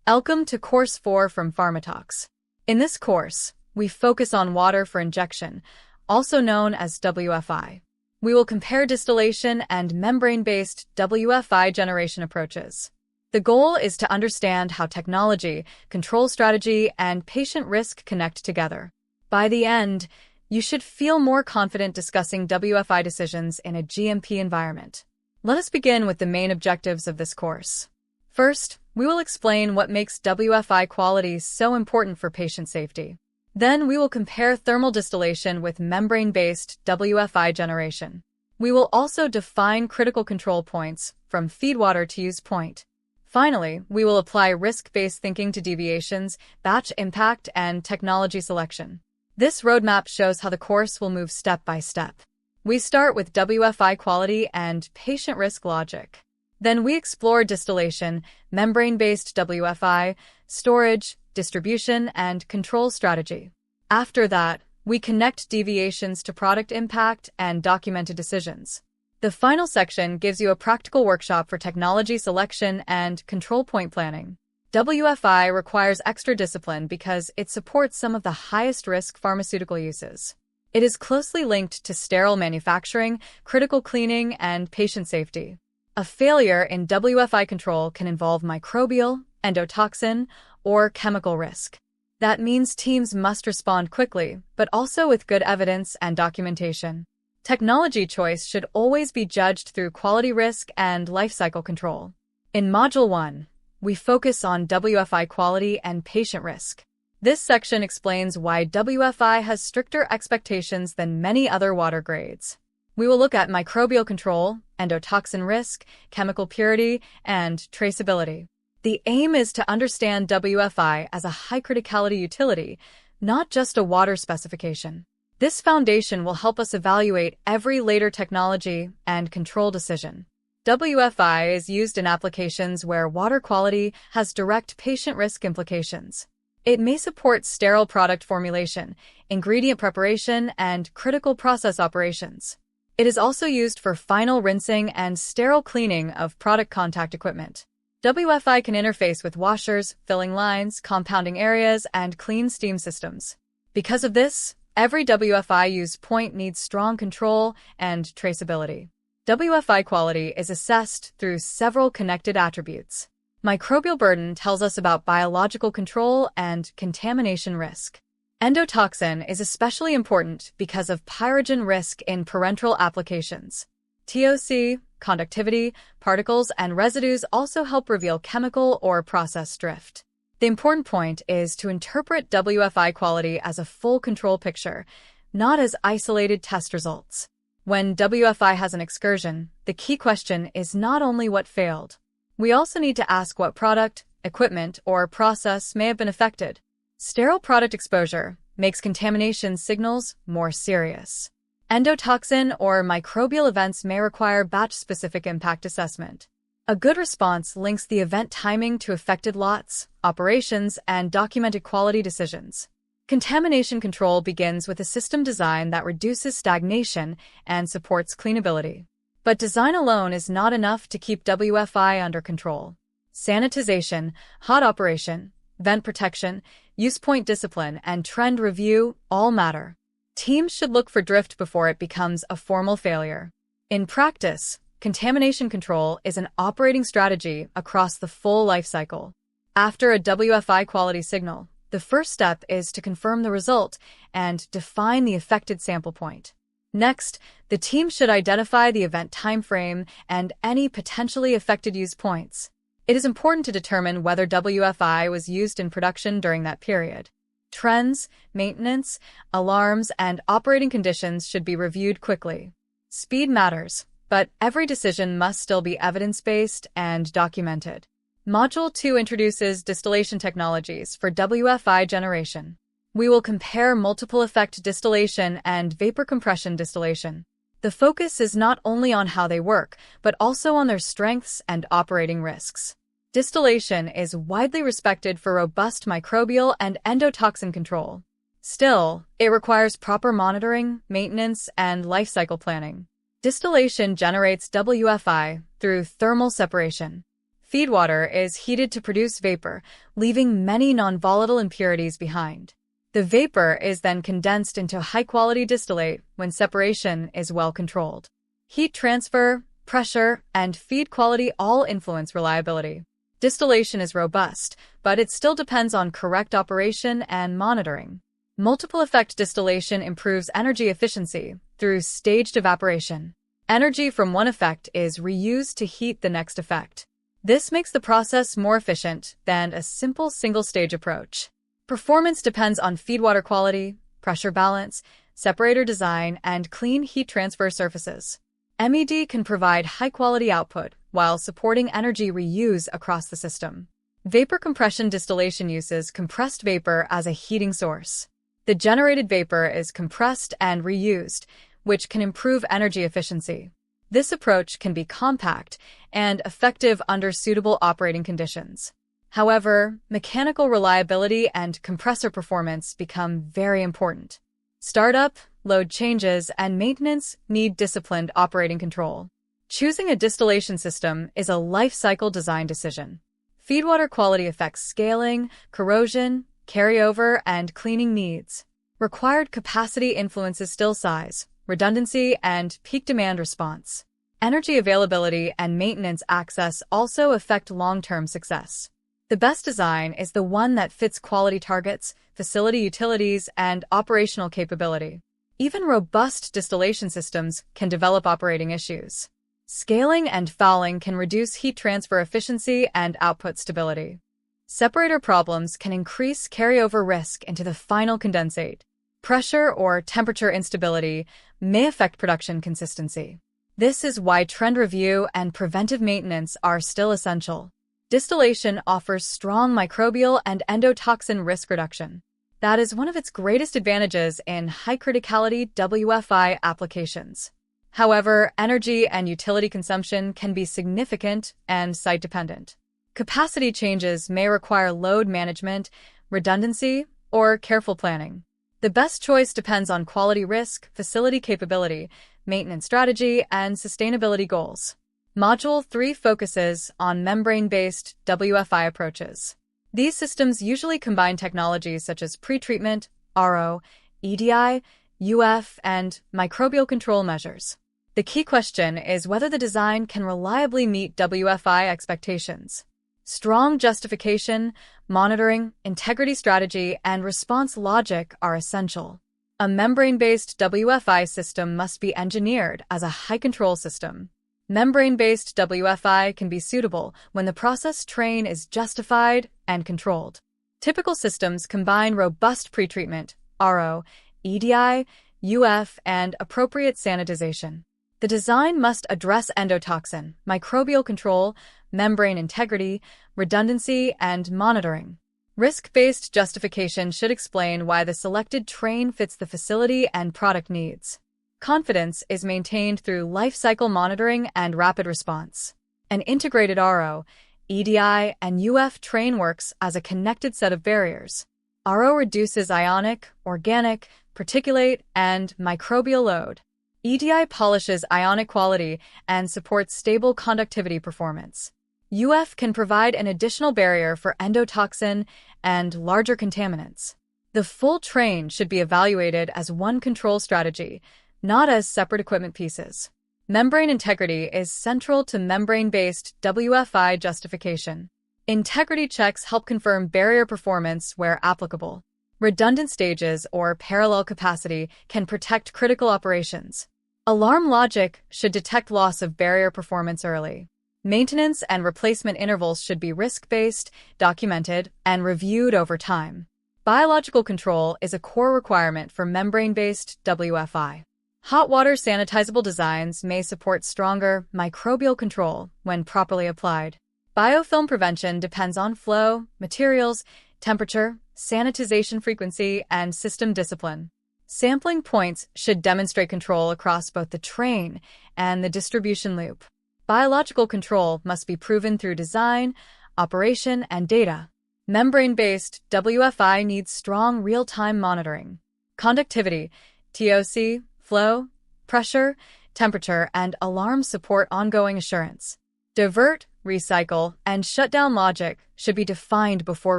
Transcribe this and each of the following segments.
Welcome to Course 4 from PharmaTalks. In this course, we focus on water for injection, also known as WFI. We will compare distillation and membrane-based WFI generation approaches. The goal is to understand how technology, control strategy, and patient risk connect together. By the end, you should feel more confident discussing WFI decisions in a GMP environment. Let us begin with the main objectives of this course. First, we will explain what makes WFI quality so important for patient safety. Then we will compare thermal distillation with membrane-based WFI generation. We will also define critical control points, from feedwater to use point. Finally, we will apply risk-based thinking to deviations, batch impact, and technology selection. This roadmap shows how the course will move step by step. We start with WFI quality and patient risk logic. Then we explore distillation, membrane-based WFI, storage, distribution, and control strategy. After that, we connect deviations to product impact and documented decisions. The final section gives you a practical workshop for technology selection and control point planning. WFI requires extra discipline because it supports some of the highest-risk pharmaceutical uses. It is closely linked to sterile manufacturing, critical cleaning, and patient safety. A failure in WFI control can involve microbial, endotoxin, or chemical risk. That means teams must respond quickly, but also with good evidence and documentation. Technology choice should always be judged through quality risk and lifecycle control. In Module 1, we focus on WFI quality and patient risk. This section explains why WFI has stricter expectations than many other water grades. We will look at microbial control, endotoxin risk, chemical purity, and traceability. The aim is to understand WFI as a high-criticality utility, not just a water specification. This foundation will help us evaluate every later technology and control decision. WFI is used in applications where water quality has direct patient risk implications. It may support sterile product formulation, ingredient preparation, and critical process operations. It is also used for final rinsing and sterile cleaning of product contact equipment. WFI can interface with washers, filling lines, compounding areas, and clean steam systems. Because of this, every WFI use point needs strong control and traceability. WFI quality is assessed through several connected attributes. Microbial burden tells us about biological control and contamination risk. Endotoxin is especially important because of pyrogen risk in parenteral applications. TOC, conductivity, particles, and residues also help reveal chemical or process drift. The important point is to interpret WFI quality as a full control picture, not as isolated test results. When WFI has an excursion, the key question is not only what failed. We also need to ask what product, equipment, or process may have been affected. Sterile product exposure makes contamination signals more serious. Endotoxin or microbial events may require batch-specific impact assessment. A good response links the event timing to affected lots, operations, and documented quality decisions. Contamination control begins with a system design that reduces stagnation and supports cleanability. But design alone is not enough to keep WFI under control. Sanitization, hot operation, vent protection, use point discipline, and trend review all matter. Teams should look for drift before it becomes a formal failure. In practice, contamination control is an operating strategy across the full life cycle. After a WFI quality signal, the first step is to confirm the result and define the affected sample point. Next, the team should identify the event timeframe and any potentially affected use points. It is important to determine whether WFI was used in production during that period. Trends, maintenance, alarms, and operating conditions should be reviewed quickly. Speed matters, but every decision must still be evidence-based and documented. Module 2 introduces distillation technologies for WFI generation. We will compare multiple effect distillation and vapor compression distillation. The focus is not only on how they work, but also on their strengths and operating risks. Distillation is widely respected for robust microbial and endotoxin control. Still, it requires proper monitoring, maintenance, and life cycle planning. Distillation generates WFI through thermal separation. Feedwater is heated to produce vapor, leaving many non-volatile impurities behind. The vapor is then condensed into high-quality distillate when separation is well controlled. Heat transfer, pressure, and feed quality all influence reliability. Distillation is robust, but it still depends on correct operation and monitoring. Multiple effect distillation improves energy efficiency through staged evaporation. Energy from one effect is reused to heat the next effect. This makes the process more efficient than a simple single-stage approach. Performance depends on feedwater quality, pressure balance, separator design, and clean heat transfer surfaces. MED can provide high-quality output while supporting energy reuse across the system. Vapor compression distillation uses compressed vapor as a heating source. The generated vapor is compressed and reused, which can improve energy efficiency. This approach can be compact and effective under suitable operating conditions. However, mechanical reliability and compressor performance become very important. Startup, load changes, and maintenance need disciplined operating control. Choosing a distillation system is a life cycle design decision. Feedwater quality affects scaling, corrosion, carryover, and cleaning needs. Required capacity influences still size, redundancy, and peak demand response. Energy availability and maintenance access also affect long-term success. The best design is the one that fits quality targets, facility utilities, and operational capability. Even robust distillation systems can develop operating issues. Scaling and fouling can reduce heat transfer efficiency and output stability. Separator problems can increase carryover risk into the final condensate. Pressure or temperature instability may affect production consistency. This is why trend review and preventive maintenance are still essential. Distillation offers strong microbial and endotoxin risk reduction. That is one of its greatest advantages in high-criticality WFI applications. However, energy and utility consumption can be significant and site-dependent. Capacity changes may require load management, redundancy, or careful planning. The best choice depends on quality risk, facility capability, maintenance strategy, and sustainability goals. Module 3 focuses on membrane-based WFI approaches. These systems usually combine technologies such as pretreatment, RO, EDI, UF, and microbial control measures. The key question is whether the design can reliably meet WFI expectations. Strong justification, monitoring, integrity strategy, and response logic are essential. A membrane-based WFI system must be engineered as a high-control system. Membrane-based WFI can be suitable when the process train is justified and controlled. Typical systems combine robust pretreatment, RO, EDI, UF, and appropriate sanitization. The design must address endotoxin, microbial control, membrane integrity, redundancy, and monitoring. Risk-based justification should explain why the selected train fits the facility and product needs. Confidence is maintained through life cycle monitoring and rapid response. An integrated RO, EDI, and UF train works as a connected set of barriers. RO reduces ionic, organic, particulate, and microbial load. EDI polishes ionic quality and supports stable conductivity performance. UF can provide an additional barrier for endotoxin and larger contaminants. The full train should be evaluated as one control strategy, not as separate equipment pieces. Membrane integrity is central to membrane-based WFI justification. Integrity checks help confirm barrier performance where applicable. Redundant stages or parallel capacity can protect critical operations. Alarm logic should detect loss of barrier performance early. Maintenance and replacement intervals should be risk-based, documented, and reviewed over time. Biological control is a core requirement for membrane-based WFI. Hot water sanitizable designs may support stronger microbial control when properly applied. Biofilm prevention depends on flow, materials, temperature, sanitization frequency, and system discipline. Sampling points should demonstrate control across both the train and the distribution loop. Biological control must be proven through design, operation, and data. Membrane-based WFI needs strong real-time monitoring. Conductivity, TOC, flow, pressure, temperature, and alarm support ongoing assurance. Divert, recycle, and shutdown logic should be defined before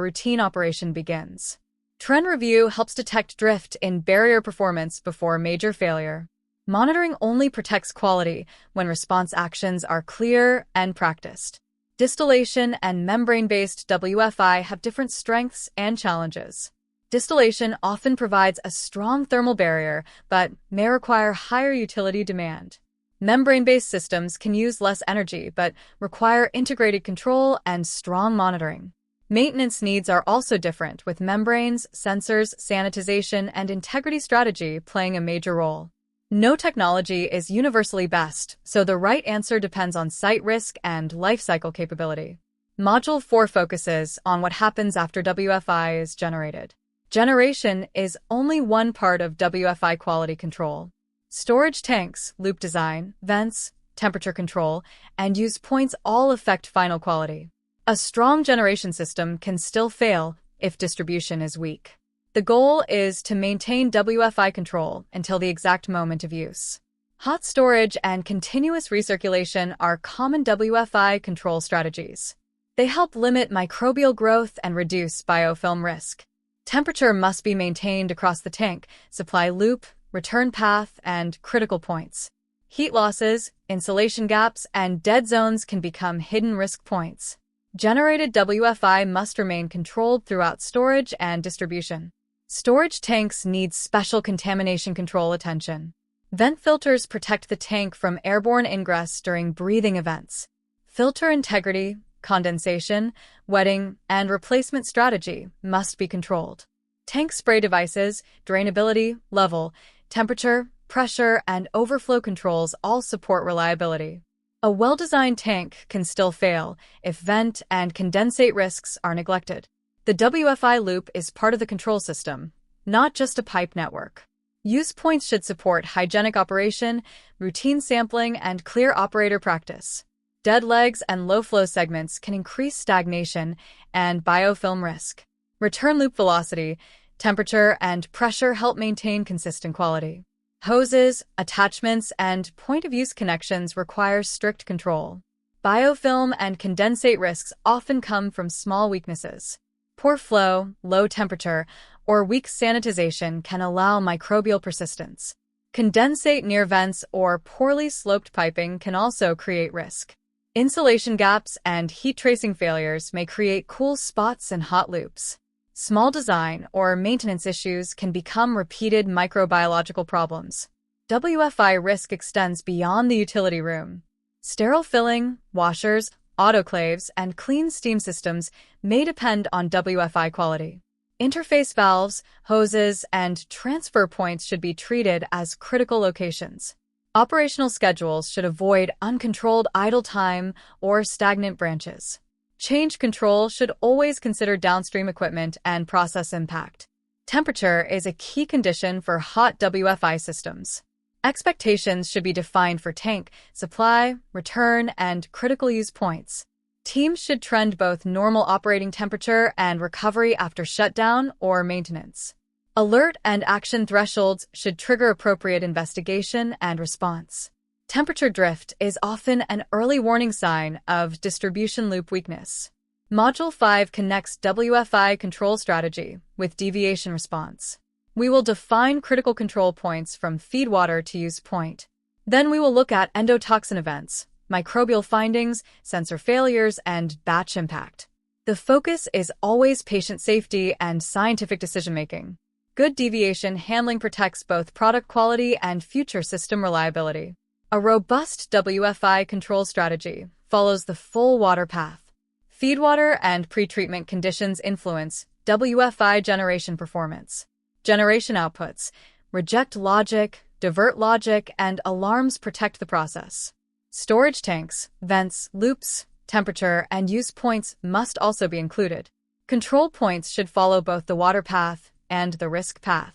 routine operation begins. Trend review helps detect drift in barrier performance before major failure. Monitoring only protects quality when response actions are clear and practiced. Distillation and membrane-based WFI have different strengths and challenges. Distillation often provides a strong thermal barrier, but may require higher utility demand. Membrane-based systems can use less energy, but require integrated control and strong monitoring. Maintenance needs are also different, with membranes, sensors, sanitization, and integrity strategy playing a major role. No technology is universally best, so the right answer depends on site risk and lifecycle capability. Module 4 focuses on what happens after WFI is generated. Generation is only one part of WFI quality control. Storage tanks, loop design, vents, temperature control, and use points all affect final quality. A strong generation system can still fail if distribution is weak. The goal is to maintain WFI control until the exact moment of use. Hot storage and continuous recirculation are common WFI control strategies. They help limit microbial growth and reduce biofilm risk. Temperature must be maintained across the tank, supply loop, return path, and critical points. Heat losses, insulation gaps, and dead zones can become hidden risk points. Generated WFI must remain controlled throughout storage and distribution. Storage tanks need special contamination control attention. Vent filters protect the tank from airborne ingress during breathing events. Filter integrity, condensation, wetting, and replacement strategy must be controlled. Tank spray devices, drainability, level, temperature, pressure, and overflow controls all support reliability. A well-designed tank can still fail if vent and condensate risks are neglected. The WFI loop is part of the control system, not just a pipe network. Use points should support hygienic operation, routine sampling, and clear operator practice. Dead legs and low-flow segments can increase stagnation and biofilm risk. Return loop velocity, temperature, and pressure help maintain consistent quality. Hoses, attachments, and point-of-use connections require strict control. Biofilm and condensate risks often come from small weaknesses. Poor flow, low temperature, or weak sanitization can allow microbial persistence. Condensate near vents or poorly sloped piping can also create risk. Insulation gaps and heat tracing failures may create cool spots and hot loops. Small design or maintenance issues can become repeated microbiological problems. WFI risk extends beyond the utility room. Sterile filling, washers, autoclaves, and clean steam systems may depend on WFI quality. Interface valves, hoses, and transfer points should be treated as critical locations. Operational schedules should avoid uncontrolled idle time or stagnant branches. Change control should always consider downstream equipment and process impact. Temperature is a key condition for hot WFI systems. Expectations should be defined for tank, supply, return, and critical use points. Teams should trend both normal operating temperature and recovery after shutdown or maintenance. Alert and action thresholds should trigger appropriate investigation and response. Temperature drift is often an early warning sign of distribution loop weakness. Module 5 connects WFI control strategy with deviation response. We will define critical control points from feedwater to use point. Then we will look at endotoxin events, microbial findings, sensor failures, and batch impact. The focus is always patient safety and scientific decision-making. Good deviation handling protects both product quality and future system reliability. A robust WFI control strategy follows the full water path. Feedwater and pretreatment conditions influence WFI generation performance. Generation outputs, reject logic, divert logic, and alarms protect the process. Storage tanks, vents, loops, temperature, and use points must also be included. Control points should follow both the water path and the risk path.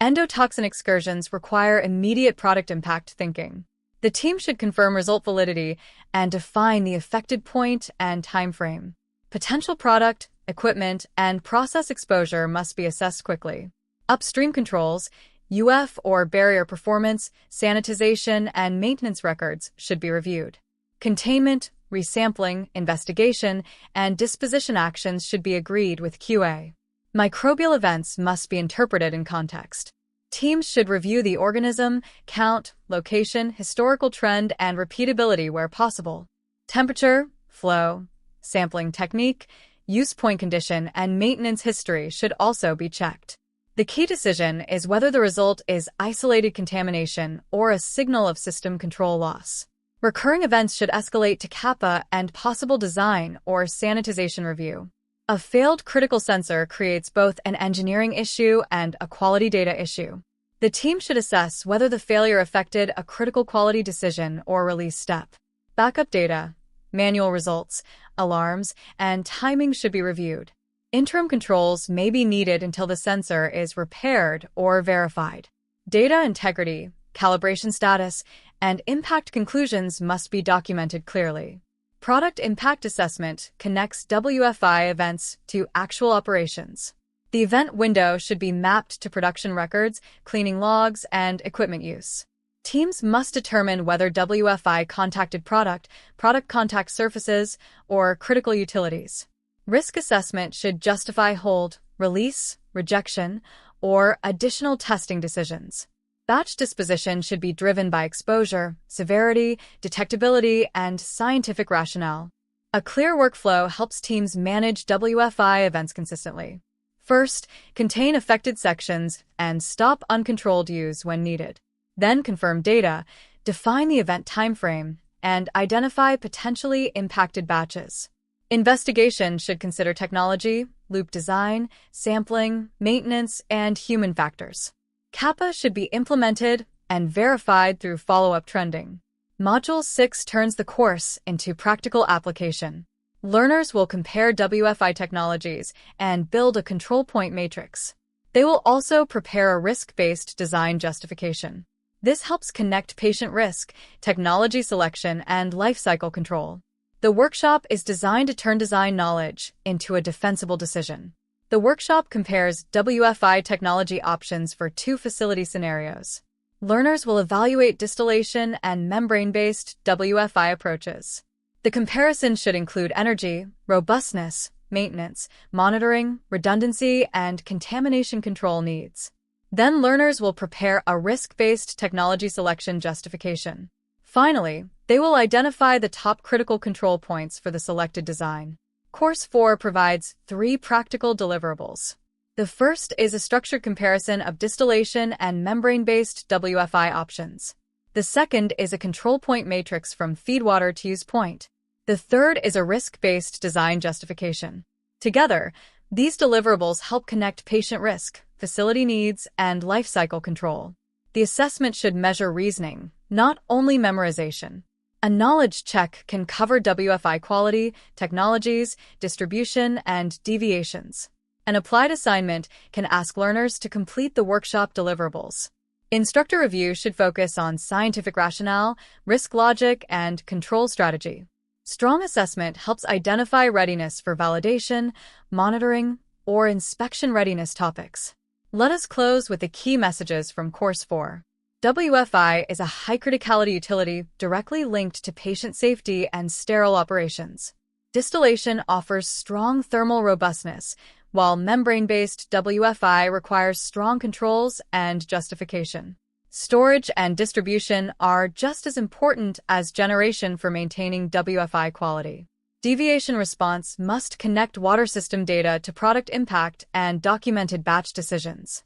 Endotoxin excursions require immediate product impact thinking. The team should confirm result validity and define the affected point and time frame. Potential product, equipment, and process exposure must be assessed quickly. Upstream controls, UF or barrier performance, sanitization, and maintenance records should be reviewed. Containment, resampling, investigation, and disposition actions should be agreed with QA. Microbial events must be interpreted in context. Teams should review the organism, count, location, historical trend, and repeatability where possible. Temperature, flow, sampling technique, use point condition, and maintenance history should also be checked. The key decision is whether the result is isolated contamination or a signal of system control loss. Recurring events should escalate to CAPA and possible design or sanitization review. A failed critical sensor creates both an engineering issue and a quality data issue. The team should assess whether the failure affected a critical quality decision or release step. Backup data, manual results, alarms, and timing should be reviewed. Interim controls may be needed until the sensor is repaired or verified. Data integrity, calibration status, and impact conclusions must be documented clearly. Product impact assessment connects WFI events to actual operations. The event window should be mapped to production records, cleaning logs, and equipment use. Teams must determine whether WFI contacted product contact surfaces, or critical utilities. Risk assessment should justify hold, release, rejection, or additional testing decisions. Batch disposition should be driven by exposure, severity, detectability, and scientific rationale. A clear workflow helps teams manage WFI events consistently. First, contain affected sections and stop uncontrolled use when needed. Then confirm data, define the event timeframe, and identify potentially impacted batches. Investigation should consider technology, loop design, sampling, maintenance, and human factors. CAPA should be implemented and verified through follow-up trending. Module 6 turns the course into practical application. Learners will compare WFI technologies and build a control point matrix. They will also prepare a risk-based design justification. This helps connect patient risk, technology selection, and lifecycle control. The workshop is designed to turn design knowledge into a defensible decision. The workshop compares WFI technology options for 2 facility scenarios. Learners will evaluate distillation and membrane-based WFI approaches. The comparison should include energy, robustness, maintenance, monitoring, redundancy, and contamination control needs. Then learners will prepare a risk-based technology selection justification. Finally, they will identify the top critical control points for the selected design. Course 4 provides 3 practical deliverables. The first is a structured comparison of distillation and membrane-based WFI options. The second is a control point matrix from Feedwater to use point. The third is a risk-based design justification. Together, these deliverables help connect patient risk, facility needs, and lifecycle control. The assessment should measure reasoning, not only memorization. A knowledge check can cover WFI quality, technologies, distribution, and deviations. An applied assignment can ask learners to complete the workshop deliverables. Instructor review should focus on scientific rationale, risk logic, and control strategy. Strong assessment helps identify readiness for validation, monitoring, or inspection readiness topics. Let us close with the key messages from Course 4. WFI is a high-criticality utility directly linked to patient safety and sterile operations. Distillation offers strong thermal robustness, while membrane-based WFI requires strong controls and justification. Storage and distribution are just as important as generation for maintaining WFI quality. Deviation response must connect water system data to product impact and documented batch decisions.